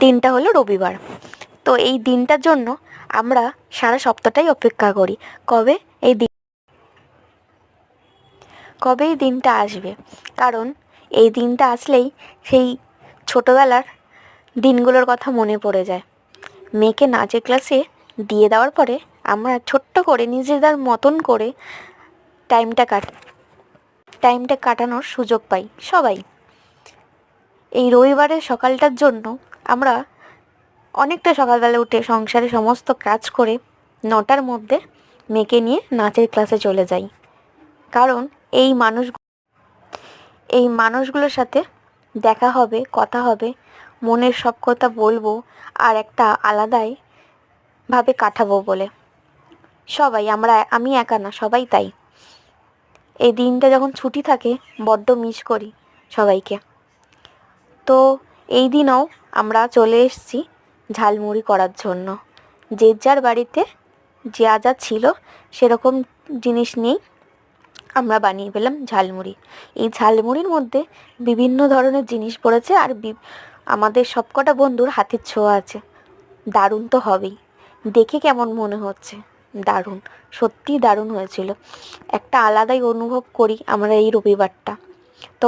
দিনটা হলো রবিবার। তো এই দিনটার জন্য আমরা সারা সপ্তাহটাই অপেক্ষা করি কবে কবে এই দিনটা আসবে। কারণ এই দিনটা আসলেই সেই ছোটোবেলার দিনগুলোর কথা মনে পড়ে যায়। মেয়েকে নাচের ক্লাসে দিয়ে দেওয়ার পরে আমরা ছোট্ট করে নিজেদের মতন করে টাইমটা কাটানোর সুযোগ পাই সবাই। এই রবিবারের সকালটার জন্য আমরা অনেকটা সকালবেলা উঠে সংসারে সমস্ত কাজ করে 9টার মধ্যে মেয়েকে নিয়ে নাচের ক্লাসে চলে যাই। কারণ এই মানুষগুলোর সাথে দেখা হবে, কথা হবে, মনের সব কথা বলবো আর একটা আলাদাই ভাবে কাটাবো বলে। সবাই আমি একা না, সবাই তাই। এই দিনটা যখন ছুটি থাকে বড্ড মিস করি সবাইকে। তো এই দিনও আমরা চলে এসেছি ঝালমুড়ি করার জন্য। যে যার বাড়িতে যা যা ছিল সেরকম জিনিস নিয়েই আমরা বানিয়ে ফেললাম ঝালমুড়ি। এই ঝালমুড়ির মধ্যে বিভিন্ন ধরনের জিনিস পড়েছে আর আমাদের সবকটা বন্ধুর হাতের ছোঁয়া আছে। দারুণ তো হবেই। দেখে কেমন মনে হচ্ছে, দারুণ, সত্যিই দারুণ হয়েছিল। একটা আলাদাই অনুভব করি আমরা এই রবিবারটা। তো